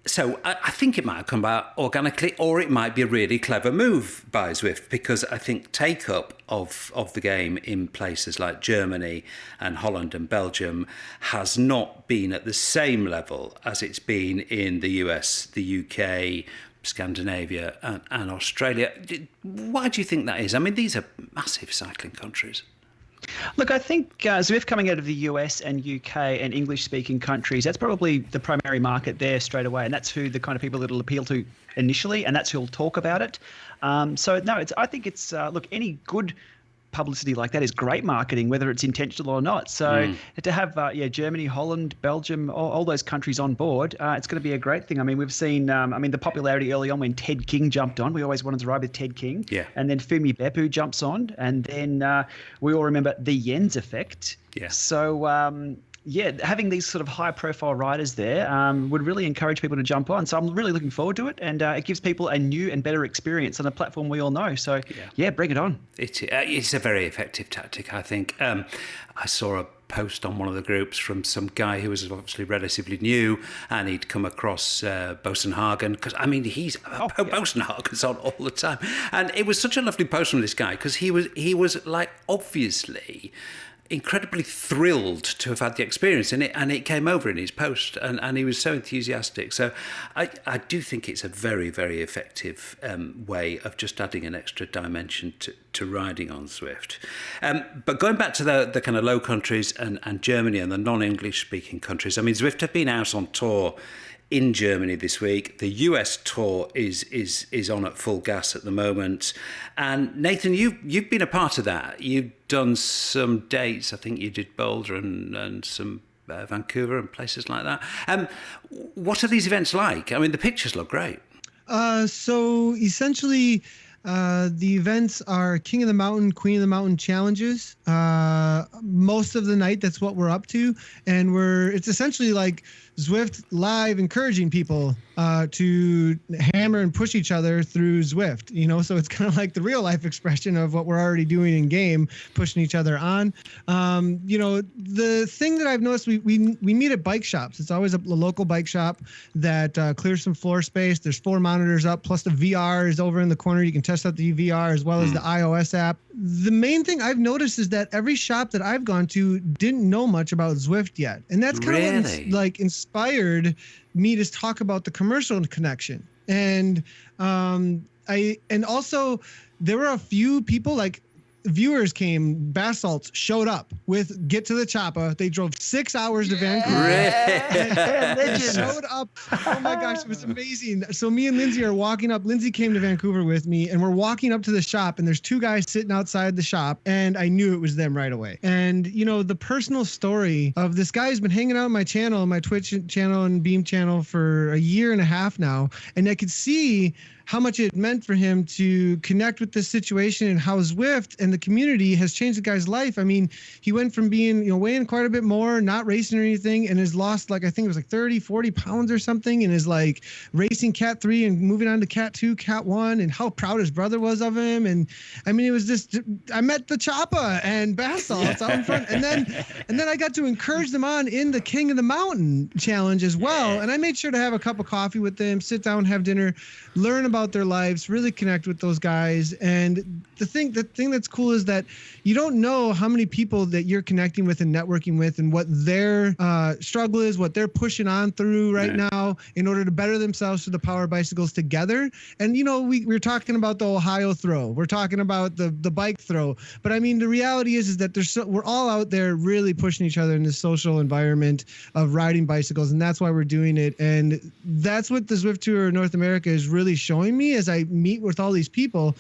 So I think it might have come about organically, or it might be a really clever move by Zwift, because I think take-up of the game in places like Germany and Holland and Belgium has not been at the same level as it's been in the US, the UK, Scandinavia and Australia. Why do you think that is? I mean, these are massive cycling countries. Look, I think Zwift coming out of the US and UK and English-speaking countries, that's probably the primary market there straight away, and that's who the kind of people it'll appeal to initially, and that's who'll talk about it. So no, I think it's look, any good publicity like that is great marketing, whether it's intentional or not. So to have Germany, Holland, Belgium, all those countries on board, it's going to be a great thing. I mean, we've seen the popularity early on when Ted King jumped on. We always wanted to ride with Ted King. Yeah. And then Fumi Beppu jumps on, and then we all remember the Jens effect. Yeah. So having these sort of high-profile riders there would really encourage people to jump on. So I'm really looking forward to it, and it gives people a new and better experience on a platform we all know. So, bring it on. It's a very effective tactic, I think. I saw a post on one of the groups from some guy who was obviously relatively new, and he'd come across Bosenhagen, because, I mean, Bosenhagen's on all the time. And it was such a lovely post from this guy, because he was like, obviously incredibly thrilled to have had the experience, and it came over in his post, and he was so enthusiastic. So I do think it's a very, very effective way of just adding an extra dimension to riding on Zwift. But going back to the kind of low countries and Germany and the non-English speaking countries, I mean, Zwift have been out on tour in Germany this week. The US tour is on at full gas at the moment. And Nathan, you've been a part of that. You've done some dates. I think you did Boulder and some Vancouver and places like that. What are these events like? I mean, the pictures look great. So essentially, the events are King of the Mountain, Queen of the Mountain challenges. Most of the night, that's what we're up to. And it's essentially like Zwift live encouraging people to hammer and push each other through Zwift, so it's kind of like the real life expression of what we're already doing in game, pushing each other on. The thing that I've noticed, we meet at bike shops. It's always a local bike shop that clears some floor space. There's 4 monitors up, plus the VR is over in the corner. You can test out the VR as well as the iOS app. The main thing I've noticed is that every shop that I've gone to didn't know much about Zwift yet. And that's kind of what inspired me to talk about the commercial connection. And also there were a few people, like viewers came, Basalt showed up with Get to the Choppa. They drove 6 hours to Vancouver. They showed up. Oh my gosh, it was amazing. So me and Lindsay are walking up. Lindsay came to Vancouver with me, and we're walking up to the shop, and there's 2 guys sitting outside the shop, and I knew it was them right away. And the personal story of this guy has been hanging out on my channel, my Twitch channel and Beam channel for a year and a half now, and I could see how much it meant for him to connect with this situation and how Zwift and the community has changed the guy's life. I mean, he went from being, weighing quite a bit more, not racing or anything, and has lost I think it was 30, 40 pounds or something, and is racing Cat 3 and moving on to Cat 2, Cat 1, and how proud his brother was of him. And I mean, it was just, I met the Choppa and Basalt out in front. And then I got to encourage them on in the King of the Mountain challenge as well. And I made sure to have a cup of coffee with them, sit down, have dinner, learn about their lives, really connect with those guys. And the thing that's cool is that you don't know how many people that you're connecting with and networking with, and what their struggle is, what they're pushing on through right now in order to better themselves through the power of bicycles together. And we're talking about the Ohio throw, we're talking about the bike throw, but I mean, the reality is that we're all out there really pushing each other in this social environment of riding bicycles, and that's why we're doing it. And that's what the Zwift Tour North America is really showing me as I meet with all these people,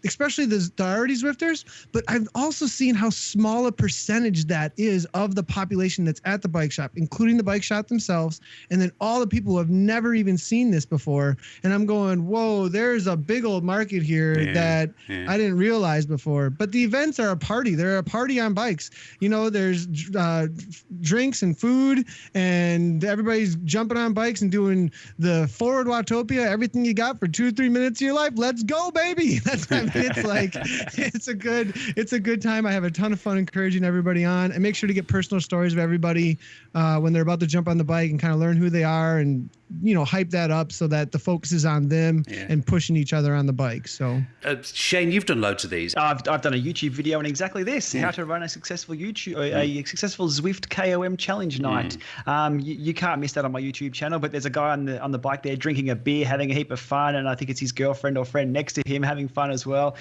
especially the already Zwifters, but I've also seen how small a percentage that is of the population that's at the bike shop, including the bike shop themselves, and then all the people who have never even seen this before. And I'm going, whoa, there's a big old market here that I didn't realize before. But the events are a party. They're a party on bikes. There's drinks and food, and everybody's jumping on bikes and doing the forward Watopia, everything you got for 2 or 3 minutes of your life. Let's go, baby. That's what it's a good time. I have a ton of fun encouraging everybody on. I make sure to get personal stories of everybody when they're about to jump on the bike, and kind of learn who they are, and hype that up so that the focus is on them and pushing each other on the bike. So Shane, you've done loads of these. I've done a YouTube video on exactly this: how to run a successful successful Zwift KOM challenge night. You can't miss that on my YouTube channel. But there's a guy on the bike there drinking a beer, having a heap of fun, and I think it's his girlfriend or friend next to him having fun as well.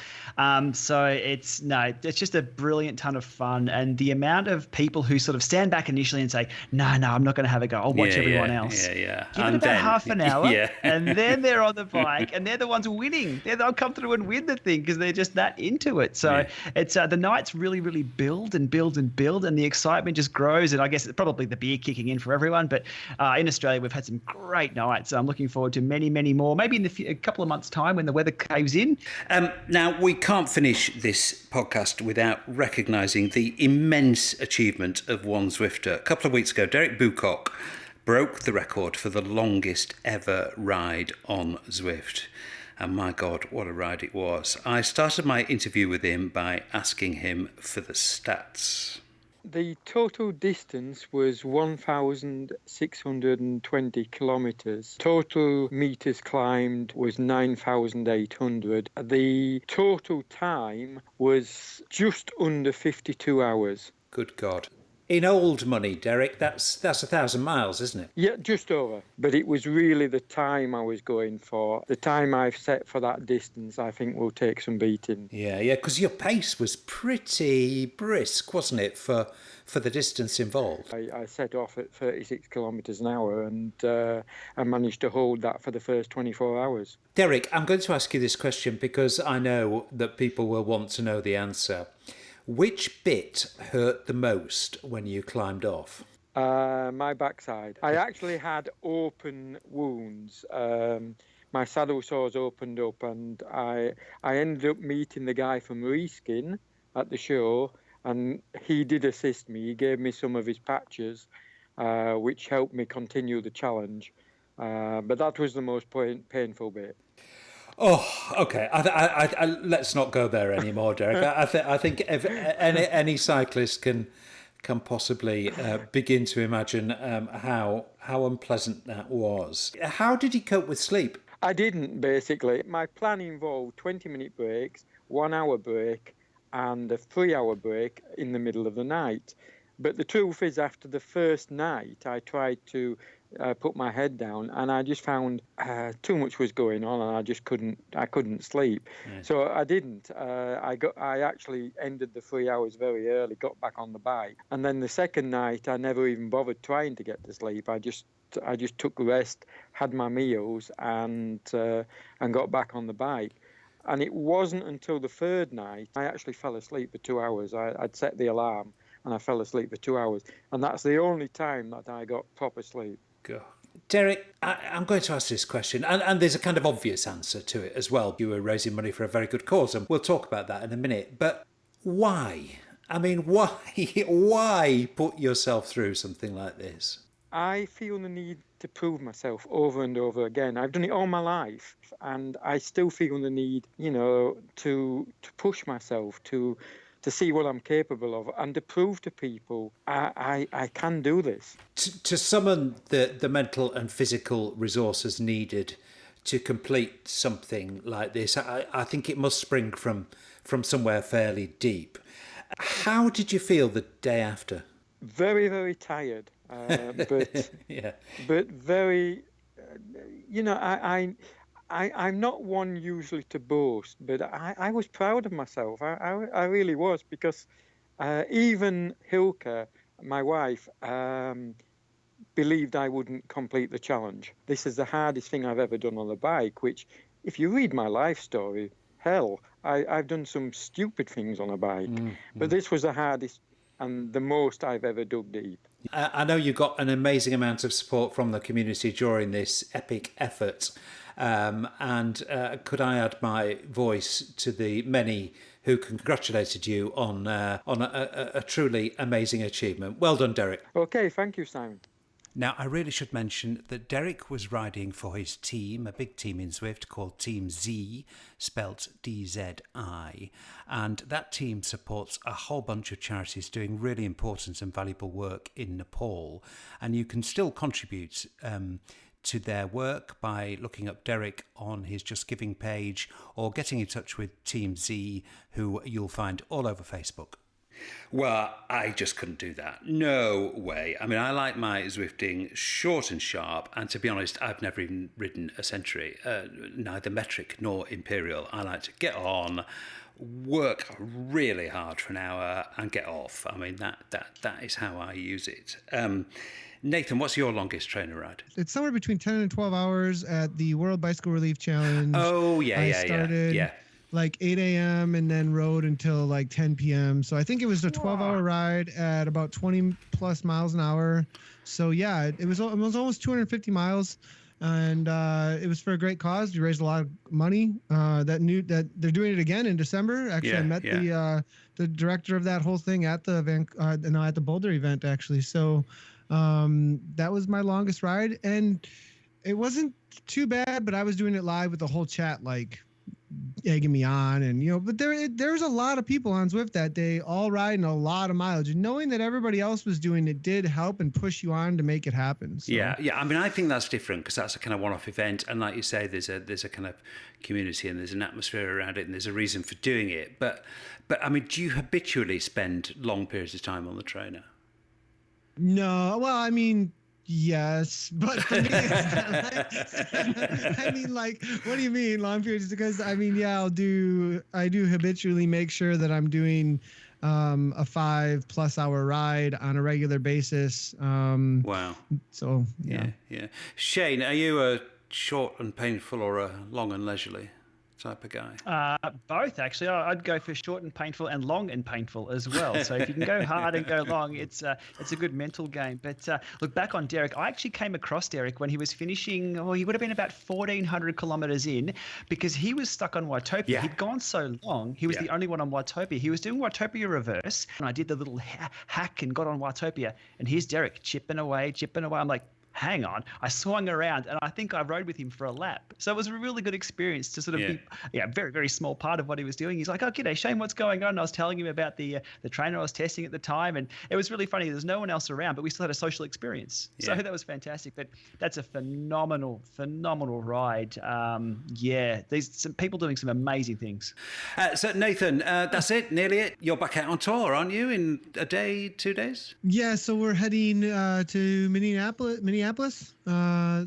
So it's just a brilliant ton of fun, and the amount of people who sort of stand back initially and say, no, I'm not going to have a go. I'll watch everyone else. Give it about half an hour, and then they're on the bike, and they're the ones winning. They'll come through and win the thing because they're just that into it. So it's the nights really, really build, and the excitement just grows. And I guess it's probably the beer kicking in for everyone. But in Australia, we've had some great nights. I'm looking forward to many, many more. Maybe in a couple of months' time when the weather caves in. Now, we can't finish this podcast without recognising the immense achievement of one Zwifter. A couple of weeks ago, Derek Boocock broke the record for the longest ever ride on Zwift. And my God, what a ride it was. I started my interview with him by asking him for the stats. The total distance was 1,620 kilometres. Total metres climbed was 9,800. The total time was just under 52 hours. Good God. In old money, Derek, that's 1,000 miles, isn't it? Yeah, just over. But it was really the time I was going for. The time I've set for that distance, I think, will take some beating. Yeah, because your pace was pretty brisk, wasn't it, for the distance involved? I set off at 36 kilometres an hour and I managed to hold that for the first 24 hours. Derek, I'm going to ask you this question because I know that people will want to know the answer. Which bit hurt the most when you climbed off? My backside. I actually had open wounds. My saddle sores opened up, and I ended up meeting the guy from Reskin at the show, and he did assist me. He gave me some of his patches, which helped me continue the challenge. But that was the most painful bit. Oh, okay. I let's not go there anymore, Derek. I think if any cyclist can possibly begin to imagine how unpleasant that was. How did he cope with sleep? I didn't, basically. My plan involved 20-minute breaks, 1 hour break, and a 3-hour break in the middle of the night. But the truth is, after the first night, I tried to put my head down, and I just found too much was going on, and I couldn't sleep. Yeah. So I didn't. I actually ended the 3 hours very early, got back on the bike, and then the second night I never even bothered trying to get to sleep. I just took rest, had my meals, and got back on the bike. And it wasn't until the third night I actually fell asleep for 2 hours. I'd set the alarm and I fell asleep for 2 hours, and that's the only time that I got proper sleep. God. Derek, I'm going to ask this question, and there's a kind of obvious answer to it as well. You were raising money for a very good cause, and we'll talk about that in a minute. But why? I mean, why? Why put yourself through something like this? I feel the need to prove myself over and over again. I've done it all my life, and I still feel the need, to push myself, to see what I'm capable of, and to prove to people I can do this. To summon the mental and physical resources needed to complete something like this, I think it must spring from somewhere fairly deep. How did you feel the day after? Very, very tired, but yeah. But very, I'm not one usually to boast, but I was proud of myself. I really was, because even Hilke, my wife, believed I wouldn't complete the challenge. This is the hardest thing I've ever done on the bike, which, if you read my life story, hell, I've done some stupid things on a bike. But this was the hardest and the most I've ever dug deep. I know you got an amazing amount of support from the community during this epic effort. And could I add my voice to the many who congratulated you on a truly amazing achievement. Well done, Derek. Okay, thank you, Simon. Now, I really should mention that Derek was riding for his team, a big team in Zwift called Team Z, spelt DZI, and that team supports a whole bunch of charities doing really important and valuable work in Nepal, and you can still contribute to their work by looking up Derek on his Just Giving page or getting in touch with Team Z, who you'll find all over Facebook. Well, I just couldn't do that. No way. I mean, I like my Zwifting short and sharp, and to be honest, I've never even ridden a Century, neither metric nor imperial. I like to get on, work really hard for an hour, and get off. I mean, that is how I use it. Nathan, what's your longest trainer ride? It's somewhere between 10 and 12 hours at the World Bicycle Relief Challenge. Oh, yeah. I started like 8 a.m. and then rode until like 10 p.m. So I think it was a 12-hour ride at about 20 plus miles an hour. So yeah, it was almost 250 miles. And it was for a great cause. We raised a lot of money. That they're doing it again in December. Actually, I met the director of that whole thing at the at the Boulder event, actually. So that was my longest ride, and it wasn't too bad. But I was doing it live with the whole chat like egging me on, and but there's a lot of people on Zwift that day, all riding a lot of mileage, and knowing that everybody else was doing it did help and push you on to make it happen. So. Yeah. I mean, I think that's different because that's a kind of one-off event, and like you say, there's a kind of community and there's an atmosphere around it, and there's a reason for doing it. But I mean, do you habitually spend long periods of time on the trainer? No, well, I mean. Yes, but for me, it's not I mean, like, what do you mean long periods? Because I mean, yeah, I do habitually make sure that I'm doing a 5+ hour ride on a regular basis. Wow. So yeah. Shane, are you a short and painful or a long and leisurely type of guy? Both, actually. I'd go for short and painful and long and painful as well. So if you can go hard and go long, it's a good mental game. But look, back on Derek, I actually came across Derek when he was finishing, he would have been about 1,400 kilometers in, because he was stuck on Watopia. Yeah. He'd gone so long, he was the only one on Watopia. He was doing Watopia reverse, and I did the little hack and got on Watopia, and here's Derek chipping away. I'm like, hang on. I swung around, and I think I rode with him for a lap. So it was a really good experience to sort of be a very, very small part of what he was doing. He's like, oh, g'day, Shane, what's going on? And I was telling him about the trainer I was testing at the time, and it was really funny. There's no one else around, but we still had a social experience. So that was fantastic. But that's a phenomenal ride. There's some people doing some amazing things. So, Nathan, that's it, nearly it. You're back out on tour, aren't you, in a day, 2 days? Yeah, so we're heading to Minneapolis.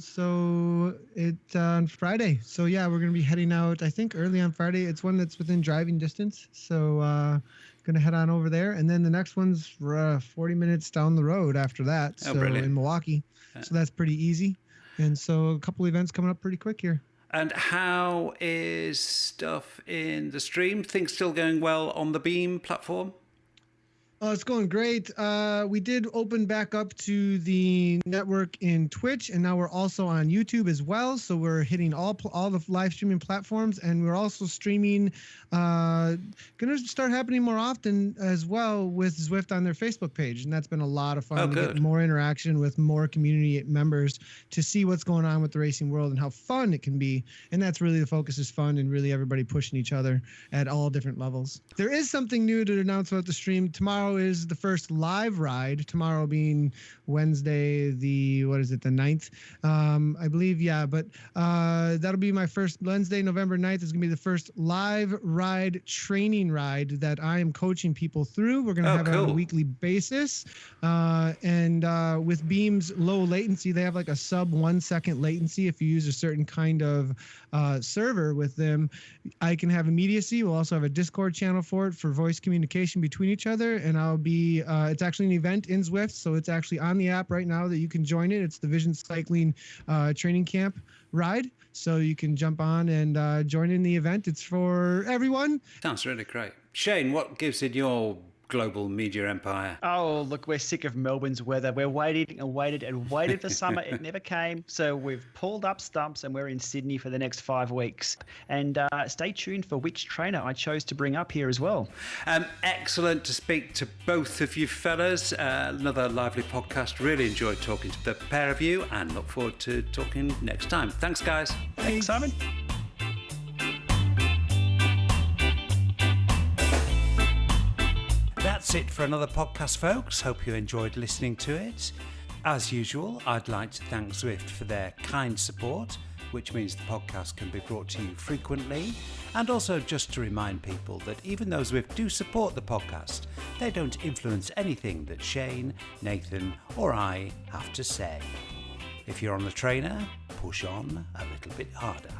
So it's on Friday. So yeah, we're gonna be heading out, I think, early on Friday. It's one that's within driving distance. So gonna head on over there, and then the next one's 40 minutes down the road after that. So brilliant. In Milwaukee. So that's pretty easy. And so a couple events coming up pretty quick here. And how is stuff in the stream? Things still going well on the Beam platform? Oh, it's going great. We did open back up to the network in Twitch, and now we're also on YouTube as well. So we're hitting all the live streaming platforms, and we're also streaming. Going to start happening more often as well with Zwift on their Facebook page, and that's been a lot of fun. To get more interaction with more community members to see what's going on with the racing world and how fun it can be. And that's really the focus, is fun and really everybody pushing each other at all different levels. There is something new to announce about the stream. Tomorrow is the first live ride, tomorrow being Wednesday, the 9th, I believe. Yeah, but that'll be my first Wednesday, November 9th is gonna be the first live ride training ride that I am coaching people through. We're gonna have it on a weekly basis, and with Beam's low latency, they have like a sub 1 second latency. If you use a certain kind of server with them, I can have immediacy. We'll also have a Discord channel for it for voice communication between each other, and I'll be it's actually an event in Zwift, so it's actually on the app right now that you can join it. It's the Vision Cycling Training Camp ride, so you can jump on and join in the event. It's for everyone. Sounds really great. Shane, what gives in your global media empire? Oh, look, we're sick of Melbourne's weather. We're waited and waited and waited for summer. It never came. So we've pulled up stumps and we're in Sydney for the next 5 weeks. And stay tuned for which trainer I chose to bring up here as well. Excellent to speak to both of you fellas. Another lively podcast. Really enjoyed talking to the pair of you and look forward to talking next time. Thanks, guys. Thanks, Simon. That's it for another podcast, folks. Hope you enjoyed listening to it. As usual, I'd like to thank Zwift for their kind support, which means the podcast can be brought to you frequently. And also just to remind people that even though Zwift do support the podcast, they don't influence anything that Shane, Nathan or I have to say. If you're on the trainer, push on a little bit harder.